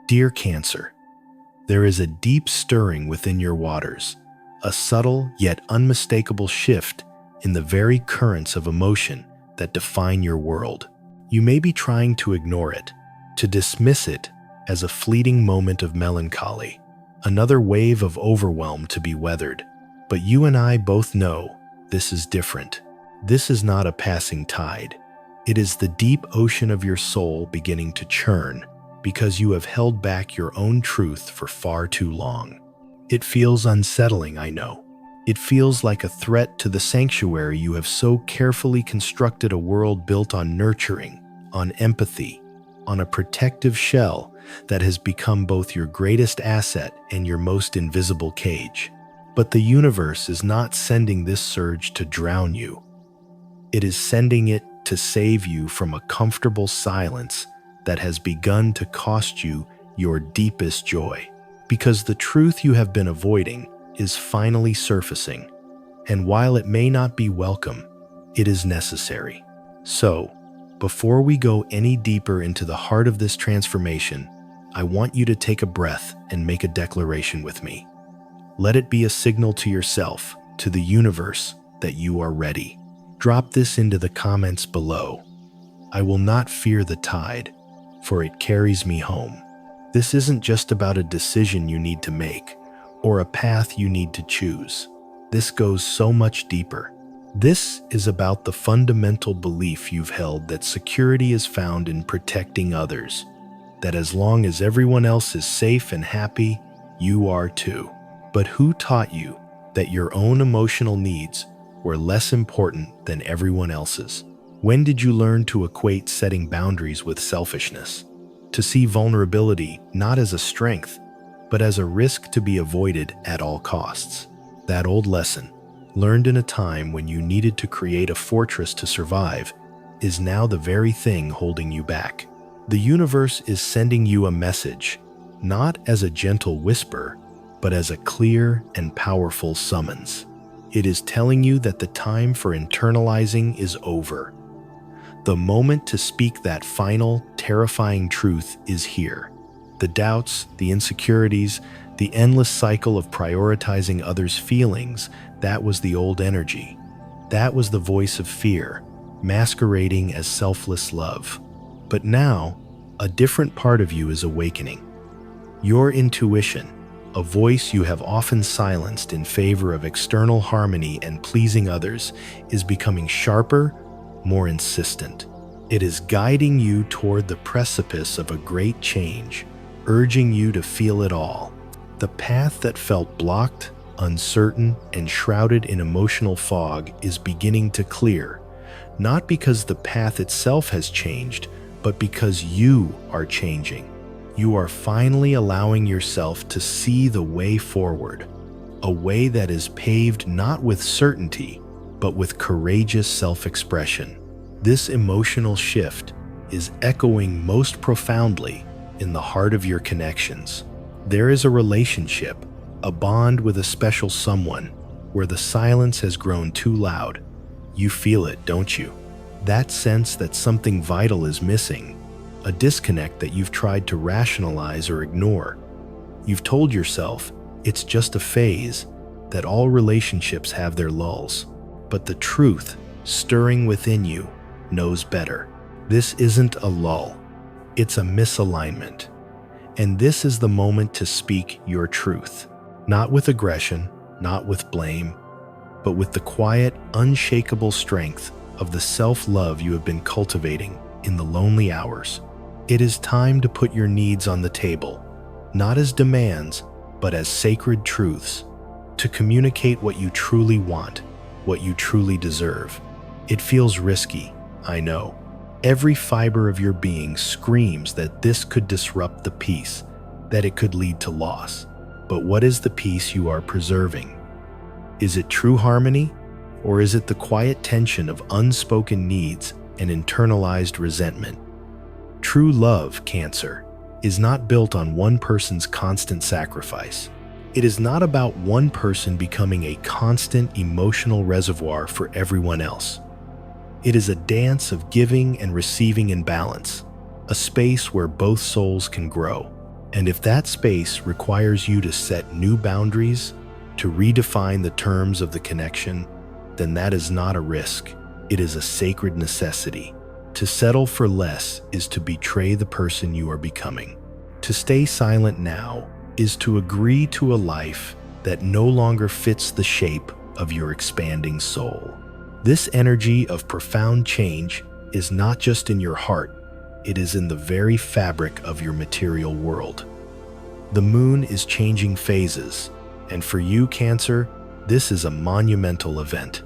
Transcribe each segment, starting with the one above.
Dear Cancer, there is a deep stirring within your waters, a subtle yet unmistakable shift in the very currents of emotion that define your world. You may be trying to ignore it, to dismiss it as a fleeting moment of melancholy, another wave of overwhelm to be weathered. But you and I both know this is different. This is not a passing tide. It is the deep ocean of your soul beginning to churn because you have held back your own truth for far too long. It feels unsettling, I know. It feels like a threat to the sanctuary you have so carefully constructed, a world built on nurturing, on empathy, on a protective shell that has become both your greatest asset and your most invisible cage. But the universe is not sending this surge to drown you. It is sending it to save you from a comfortable silence that has begun to cost you your deepest joy. Because the truth you have been avoiding is finally surfacing, and while it may not be welcome, it is necessary. So, before we go any deeper into the heart of this transformation, I want you to take a breath and make a declaration with me. Let it be a signal to yourself, to the universe, that you are ready. Drop this into the comments below. I will not fear the tide, for it carries me home. This isn't just about a decision you need to make, or a path you need to choose. This goes so much deeper. This is about the fundamental belief you've held that security is found in protecting others, that as long as everyone else is safe and happy, you are too. But who taught you that your own emotional needs were less important than everyone else's? When did you learn to equate setting boundaries with selfishness? To see vulnerability not as a strength, but as a risk to be avoided at all costs? That old lesson, learned in a time when you needed to create a fortress to survive, is now the very thing holding you back. The universe is sending you a message, not as a gentle whisper, but as a clear and powerful summons. It is telling you that the time for internalizing is over. The moment to speak that final, terrifying truth is here. The doubts, the insecurities, the endless cycle of prioritizing others' feelings, that was the old energy. That was the voice of fear, masquerading as selfless love. But now, a different part of you is awakening. Your intuition, a voice you have often silenced in favor of external harmony and pleasing others, is becoming sharper, more insistent. It is guiding you toward the precipice of a great change, urging you to feel it all. The path that felt blocked, uncertain, and shrouded in emotional fog is beginning to clear, not because the path itself has changed, but because you are changing. You are finally allowing yourself to see the way forward, a way that is paved not with certainty, but with courageous self-expression. This emotional shift is echoing most profoundly in the heart of your connections. There is a relationship, a bond with a special someone, where the silence has grown too loud. You feel it, don't you? That sense that something vital is missing, a disconnect that you've tried to rationalize or ignore. You've told yourself it's just a phase, that all relationships have their lulls. But the truth, stirring within you, knows better. This isn't a lull, it's a misalignment. And this is the moment to speak your truth, not with aggression, not with blame, but with the quiet, unshakable strength of the self-love you have been cultivating in the lonely hours. It is time to put your needs on the table, not as demands, but as sacred truths, to communicate what you truly want, what you truly deserve. It feels risky, I know. Every fiber of your being screams that this could disrupt the peace, that it could lead to loss. But what is the peace you are preserving? Is it true harmony, or is it the quiet tension of unspoken needs and internalized resentment? True love, Cancer, is not built on one person's constant sacrifice. It is not about one person becoming a constant emotional reservoir for everyone else. It is a dance of giving and receiving in balance, a space where both souls can grow. And if that space requires you to set new boundaries, to redefine the terms of the connection, then that is not a risk. It is a sacred necessity. To settle for less is to betray the person you are becoming. To stay silent now is to agree to a life that no longer fits the shape of your expanding soul. This energy of profound change is not just in your heart, it is in the very fabric of your material world. The moon is changing phases, and for you, Cancer, this is a monumental event.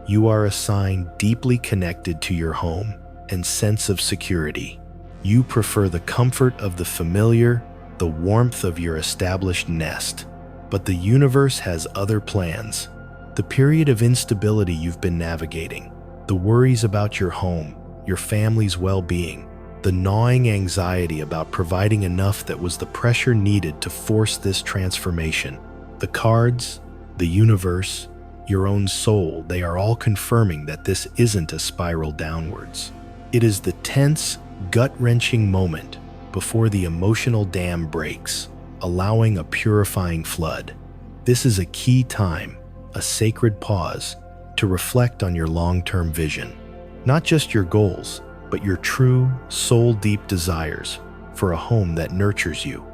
You are a sign deeply connected to your home and sense of security. You prefer the comfort of the familiar, the warmth of your established nest. But the universe has other plans. The period of instability you've been navigating, the worries about your home, your family's well-being, the gnawing anxiety about providing enough that was the pressure needed to force this transformation. The cards, the universe, your own soul, they are all confirming that this isn't a spiral downwards. It is the tense, gut-wrenching moment before the emotional dam breaks, allowing a purifying flood. This is a key time, a sacred pause, to reflect on your long-term vision. Not just your goals, but your true, soul-deep desires for a home that nurtures you.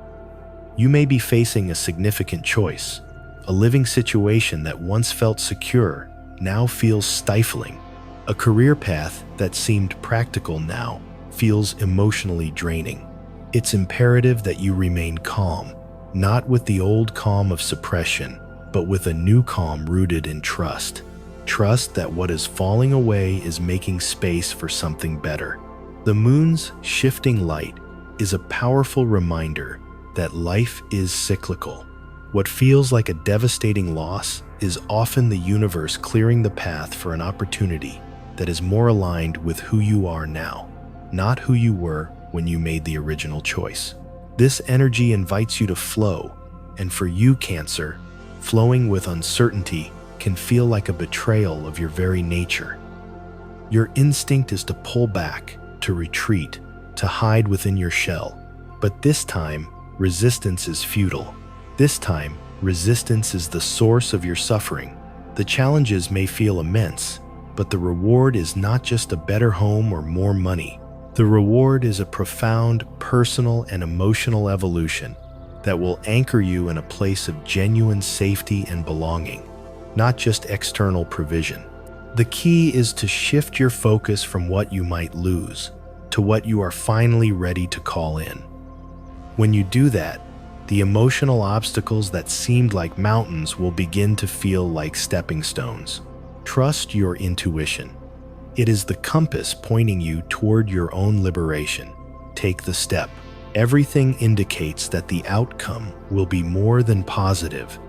You may be facing a significant choice. A living situation that once felt secure now feels stifling. A career path that seemed practical now feels emotionally draining. It's imperative that you remain calm, not with the old calm of suppression, but with a new calm rooted in trust. Trust that what is falling away is making space for something better. The moon's shifting light is a powerful reminder that life is cyclical. What feels like a devastating loss is often the universe clearing the path for an opportunity that is more aligned with who you are now, not who you were when you made the original choice. This energy invites you to flow, and for you, Cancer, flowing with uncertainty can feel like a betrayal of your very nature. Your instinct is to pull back, to retreat, to hide within your shell. But this time, resistance is futile. This time, resistance is the source of your suffering. The challenges may feel immense, but the reward is not just a better home or more money. The reward is a profound personal and emotional evolution that will anchor you in a place of genuine safety and belonging, not just external provision. The key is to shift your focus from what you might lose to what you are finally ready to call in. When you do that, the emotional obstacles that seemed like mountains will begin to feel like stepping stones. Trust your intuition. It is the compass pointing you toward your own liberation. Take the step. Everything indicates that the outcome will be more than positive.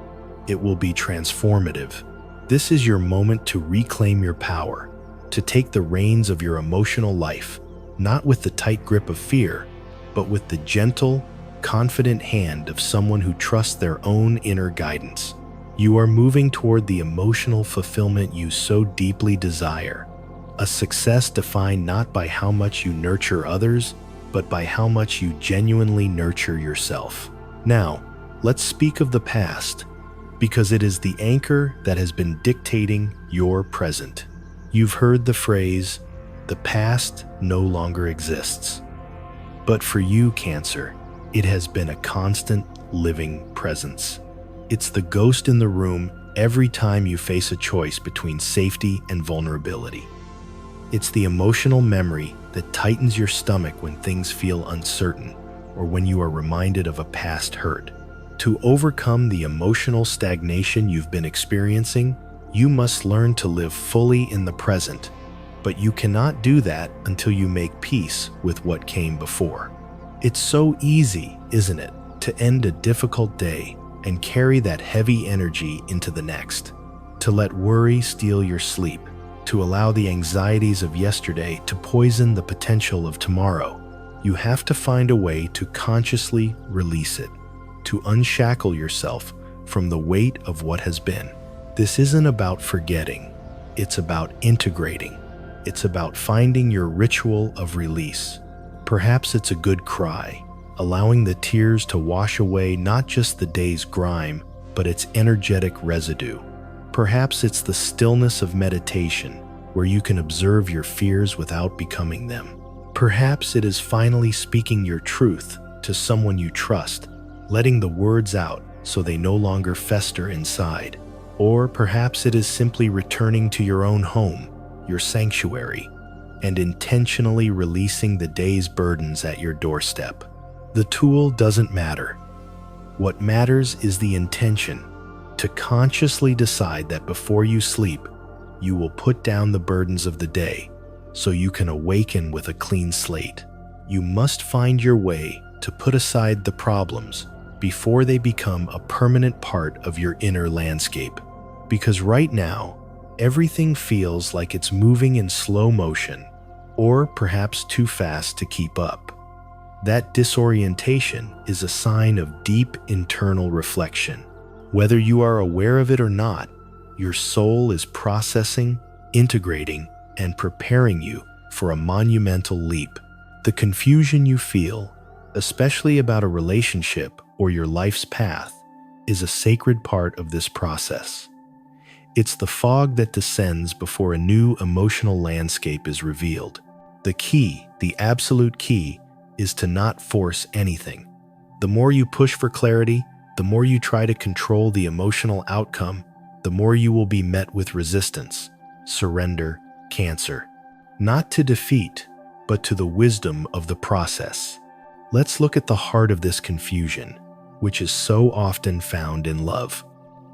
It will be transformative. This is your moment to reclaim your power, to take the reins of your emotional life, not with the tight grip of fear, but with the gentle, confident hand of someone who trusts their own inner guidance. You are moving toward the emotional fulfillment you so deeply desire. A success defined not by how much you nurture others, but by how much you genuinely nurture yourself. Now, let's speak of the past, because it is the anchor that has been dictating your present. You've heard the phrase, "The past no longer exists." But for you, Cancer, it has been a constant, living presence. It's the ghost in the room every time you face a choice between safety and vulnerability. It's the emotional memory that tightens your stomach when things feel uncertain or when you are reminded of a past hurt. To overcome the emotional stagnation you've been experiencing, you must learn to live fully in the present, but you cannot do that until you make peace with what came before. It's so easy, isn't it, to end a difficult day and carry that heavy energy into the next, to let worry steal your sleep, to allow the anxieties of yesterday to poison the potential of tomorrow. You have to find a way to consciously release it, to unshackle yourself from the weight of what has been. This isn't about forgetting, it's about integrating. It's about finding your ritual of release. Perhaps it's a good cry, allowing the tears to wash away not just the day's grime, but its energetic residue. Perhaps it's the stillness of meditation, where you can observe your fears without becoming them. Perhaps it is finally speaking your truth to someone you trust, letting the words out so they no longer fester inside. Or perhaps it is simply returning to your own home, your sanctuary, and intentionally releasing the day's burdens at your doorstep. The tool doesn't matter. What matters is the intention, to consciously decide that before you sleep, you will put down the burdens of the day so you can awaken with a clean slate. You must find your way to put aside the problems before they become a permanent part of your inner landscape. Because right now, everything feels like it's moving in slow motion, or perhaps too fast to keep up. That disorientation is a sign of deep internal reflection. Whether you are aware of it or not, your soul is processing, integrating, and preparing you for a monumental leap. The confusion you feel, especially about a relationship or your life's path, is a sacred part of this process. It's the fog that descends before a new emotional landscape is revealed. The key, the absolute key, is to not force anything. The more you push for clarity, the more you try to control the emotional outcome, the more you will be met with resistance, surrender, cancer. Not to defeat, but to the wisdom of the process. Let's look at the heart of this confusion, which is so often found in love.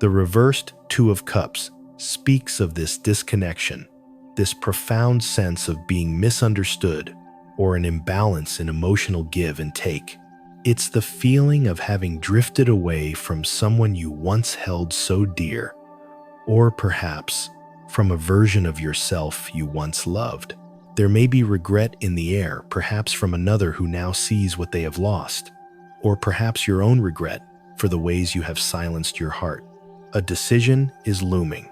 The reversed Two of Cups speaks of this disconnection, this profound sense of being misunderstood or an imbalance in emotional give and take. It's the feeling of having drifted away from someone you once held so dear, or perhaps from a version of yourself you once loved. There may be regret in the air, perhaps from another who now sees what they have lost, or perhaps your own regret for the ways you have silenced your heart. A decision is looming,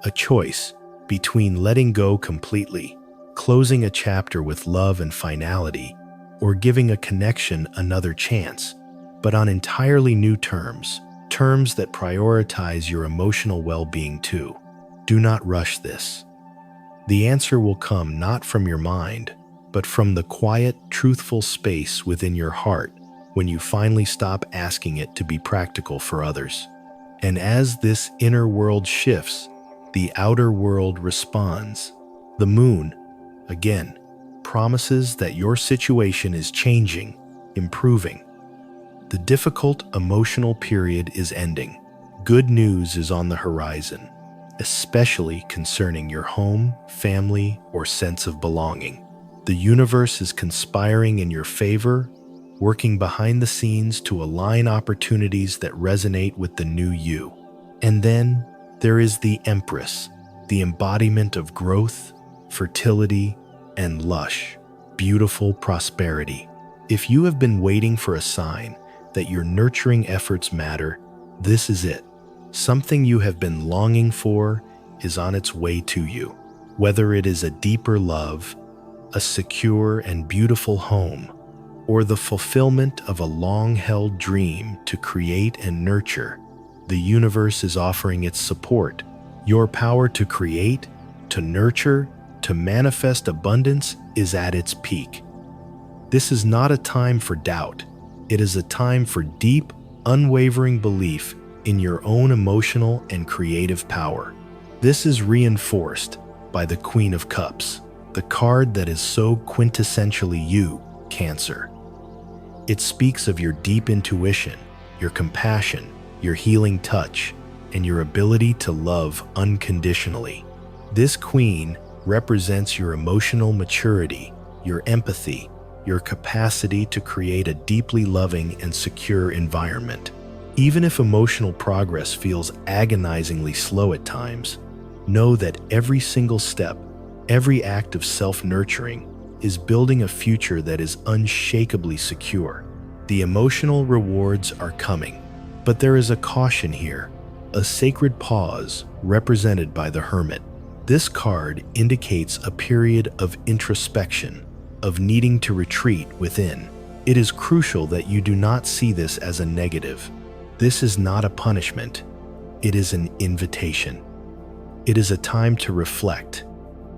a choice between letting go completely, closing a chapter with love and finality, or giving a connection another chance, but on entirely new terms, terms that prioritize your emotional well-being too. Do not rush this. The answer will come not from your mind, but from the quiet, truthful space within your heart when you finally stop asking it to be practical for others. And as this inner world shifts, the outer world responds. The moon, again, promises that your situation is changing, improving. The difficult emotional period is ending. Good news is on the horizon, especially concerning your home, family, or sense of belonging. The universe is conspiring in your favor, working behind the scenes to align opportunities that resonate with the new you. And then there is the Empress, the embodiment of growth, fertility, and lush, beautiful prosperity. If you have been waiting for a sign that your nurturing efforts matter, this is it. Something you have been longing for is on its way to you. Whether it is a deeper love, a secure and beautiful home, or the fulfillment of a long-held dream to create and nurture, the universe is offering its support. Your power to create, to nurture, to manifest abundance is at its peak. This is not a time for doubt. It is a time for deep, unwavering belief in your own emotional and creative power. This is reinforced by the Queen of Cups, the card that is so quintessentially you, Cancer. It speaks of your deep intuition, your compassion, your healing touch, and your ability to love unconditionally. This queen represents your emotional maturity, your empathy, your capacity to create a deeply loving and secure environment. Even if emotional progress feels agonizingly slow at times, know that every single step, every act of self-nurturing is building a future that is unshakably secure. The emotional rewards are coming, but there is a caution here, a sacred pause represented by the Hermit. This card indicates a period of introspection, of needing to retreat within, It is crucial that you do not see this as a negative. This is not a punishment. It is an invitation. It is a time to reflect,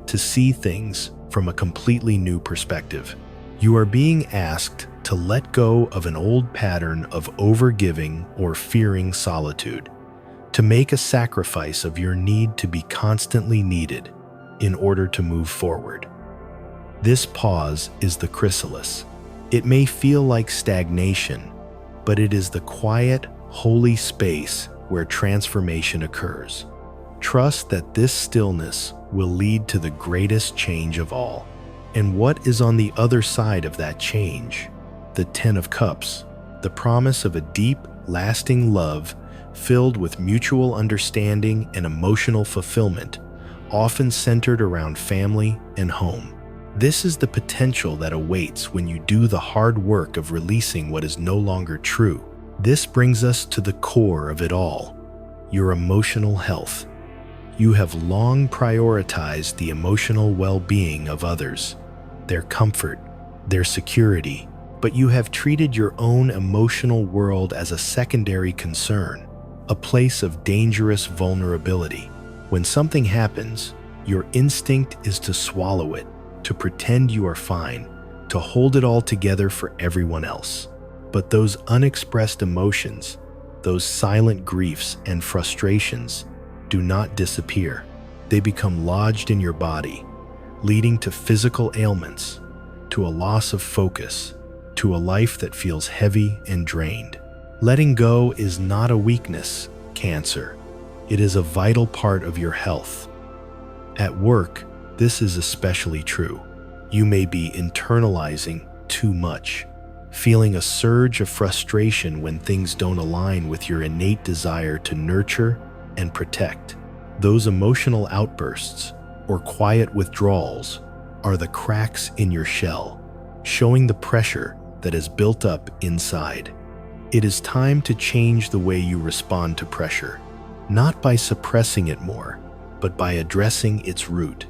to see things from a completely new perspective. You are being asked to let go of an old pattern of overgiving or fearing solitude, to make a sacrifice of your need to be constantly needed in order to move forward. This pause is the chrysalis. It may feel like stagnation, but it is the quiet, holy space where transformation occurs. Trust that this stillness will lead to the greatest change of all. And what is on the other side of that change? The Ten of Cups, the promise of a deep, lasting love filled with mutual understanding and emotional fulfillment, often centered around family and home. This is the potential that awaits when you do the hard work of releasing what is no longer true. This brings us to the core of it all, your emotional health. You have long prioritized the emotional well-being of others, their comfort, their security, but you have treated your own emotional world as a secondary concern, a place of dangerous vulnerability. When something happens, your instinct is to swallow it, to pretend you are fine, to hold it all together for everyone else. But those unexpressed emotions, those silent griefs and frustrations, do not disappear. They become lodged in your body, leading to physical ailments, to a loss of focus, to a life that feels heavy and drained. Letting go is not a weakness, Cancer. It is a vital part of your health. At work, this is especially true. You may be internalizing too much, feeling a surge of frustration when things don't align with your innate desire to nurture and protect. Those emotional outbursts, or quiet withdrawals, are the cracks in your shell, showing the pressure that is built up inside. It is time to change the way you respond to pressure, not by suppressing it more, but by addressing its root.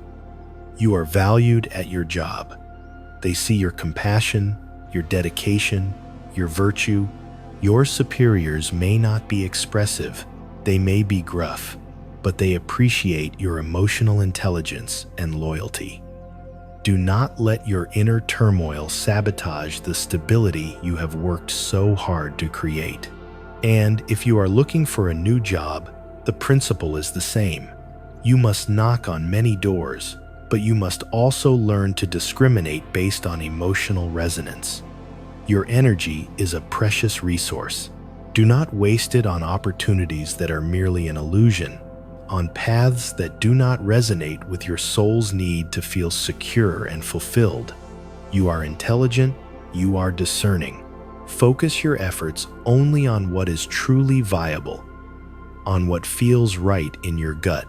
You are valued at your job. They see your compassion, your dedication, your virtue. Your superiors may not be expressive, they may be gruff, but they appreciate your emotional intelligence and loyalty. Do not let your inner turmoil sabotage the stability you have worked so hard to create. And if you are looking for a new job, the principle is the same. You must knock on many doors, but you must also learn to discriminate based on emotional resonance. Your energy is a precious resource. Do not waste it on opportunities that are merely an illusion, on paths that do not resonate with your soul's need to feel secure and fulfilled. You are intelligent, you are discerning. Focus your efforts only on what is truly viable, on what feels right in your gut,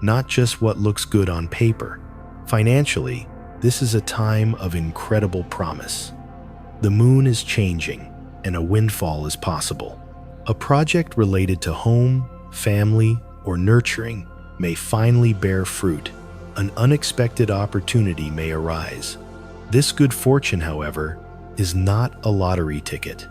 not just what looks good on paper. Financially, this is a time of incredible promise. The moon is changing, and a windfall is possible. A project related to home, family, or nurturing may finally bear fruit. An unexpected opportunity may arise. This good fortune, however, is not a lottery ticket.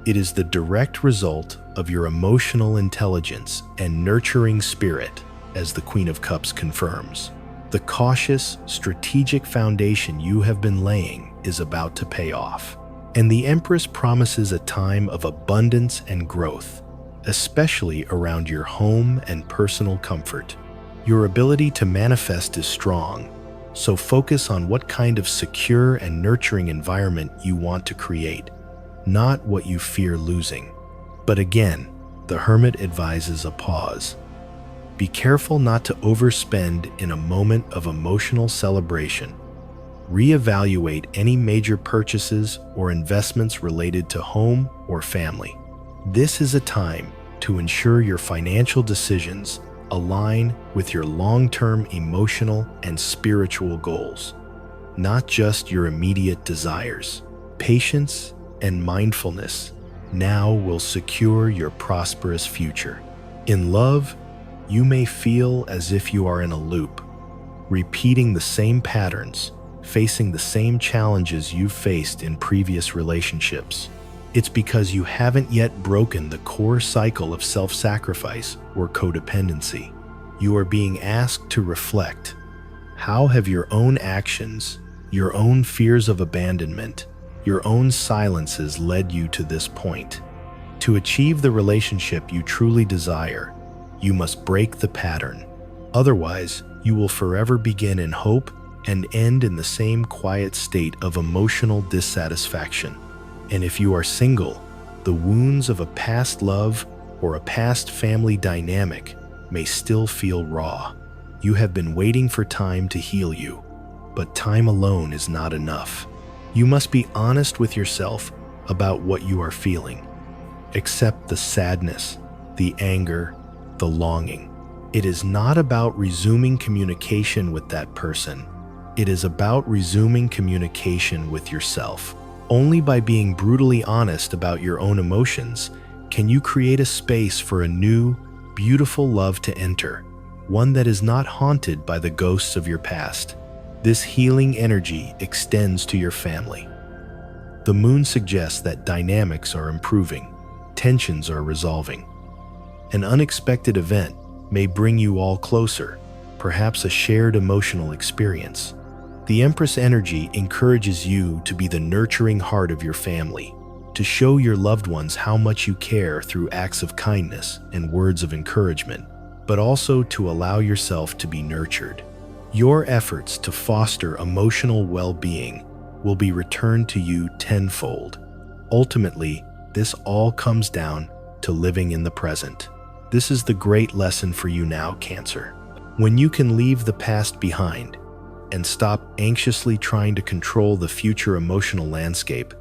It is the direct result of your emotional intelligence and nurturing spirit, as the Queen of Cups confirms. The cautious, strategic foundation you have been laying is about to pay off. And the Empress promises a time of abundance and growth, especially around your home and personal comfort. Your ability to manifest is strong, so focus on what kind of secure and nurturing environment you want to create, not what you fear losing. But again, the Hermit advises a pause. Be careful not to overspend in a moment of emotional celebration. Reevaluate any major purchases or investments related to home or family. This is a time to ensure your financial decisions align with your long-term emotional and spiritual goals, not just your immediate desires. Patience and mindfulness now will secure your prosperous future. In love, you may feel as if you are in a loop, repeating the same patterns, facing the same challenges you've faced in previous relationships. It's because you haven't yet broken the core cycle of self-sacrifice or codependency. You are being asked to reflect. How have your own actions, your own fears of abandonment, your own silences led you to this point? To achieve the relationship you truly desire, you must break the pattern. Otherwise, you will forever begin in hope and end in the same quiet state of emotional dissatisfaction. And if you are single, the wounds of a past love or a past family dynamic may still feel raw. You have been waiting for time to heal you, but time alone is not enough. You must be honest with yourself about what you are feeling. Accept the sadness, the anger, the longing. It is not about resuming communication with that person. It is about resuming communication with yourself. Only by being brutally honest about your own emotions can you create a space for a new, beautiful love to enter, one that is not haunted by the ghosts of your past. This healing energy extends to your family. The moon suggests that dynamics are improving, tensions are resolving. An unexpected event may bring you all closer, perhaps a shared emotional experience. The Empress energy encourages you to be the nurturing heart of your family, to show your loved ones how much you care through acts of kindness and words of encouragement, but also to allow yourself to be nurtured. Your efforts to foster emotional well-being will be returned to you tenfold. Ultimately, this all comes down to living in the present. This is the great lesson for you now, Cancer. When you can leave the past behind and stop anxiously trying to control the future emotional landscape,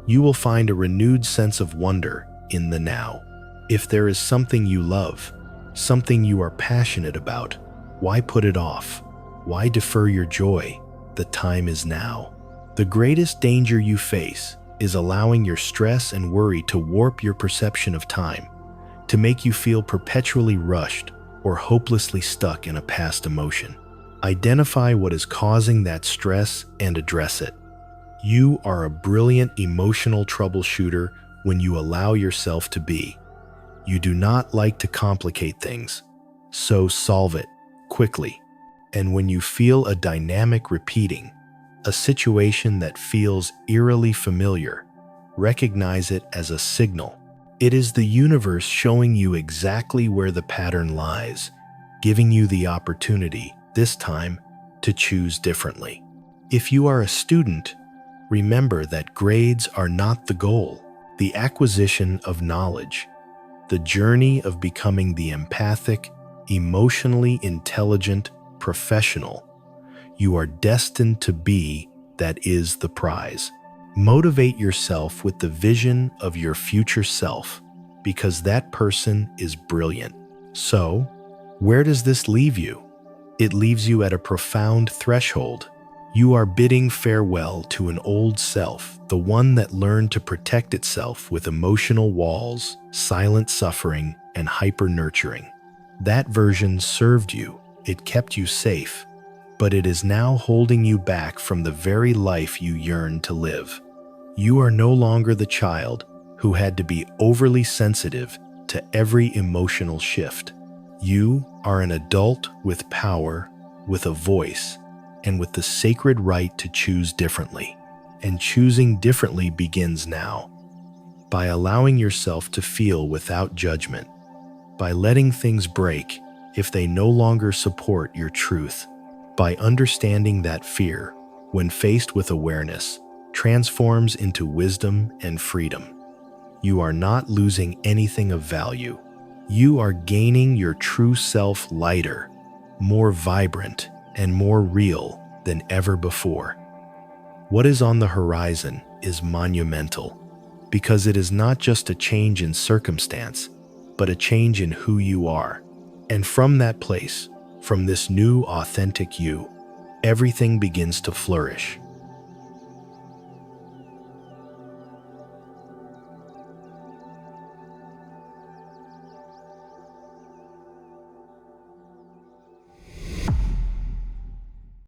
you will find a renewed sense of wonder in the now. If there is something you love, something you are passionate about, why put it off? Why defer your joy? The time is now. The greatest danger you face is allowing your stress and worry to warp your perception of time, to make you feel perpetually rushed or hopelessly stuck in a past emotion. Identify what is causing that stress and address it. You are a brilliant emotional troubleshooter when you allow yourself to be. You do not like to complicate things, so solve it quickly. And when you feel a dynamic repeating, a situation that feels eerily familiar, recognize it as a signal. It is the universe showing you exactly where the pattern lies, giving you the opportunity, this time, to choose differently. If you are a student, remember that grades are not the goal. The acquisition of knowledge, the journey of becoming the empathic, emotionally intelligent professional you are destined to be, that is the prize. Motivate yourself with the vision of your future self, because that person is brilliant. So, where does this leave you? It leaves you at a profound threshold. You are bidding farewell to an old self, the one that learned to protect itself with emotional walls, silent suffering, and hyper-nurturing. That version served you, it kept you safe, but it is now holding you back from the very life you yearn to live. You are no longer the child who had to be overly sensitive to every emotional shift. You are an adult with power, with a voice, and with the sacred right to choose differently. And choosing differently begins now, by allowing yourself to feel without judgment, by letting things break if they no longer support your truth, by understanding that fear, when faced with awareness, transforms into wisdom and freedom. You are not losing anything of value. You are gaining your true self lighter, more vibrant, and more real than ever before. What is on the horizon is monumental, because it is not just a change in circumstance, but a change in who you are. And from that place, from this new authentic you, everything begins to flourish.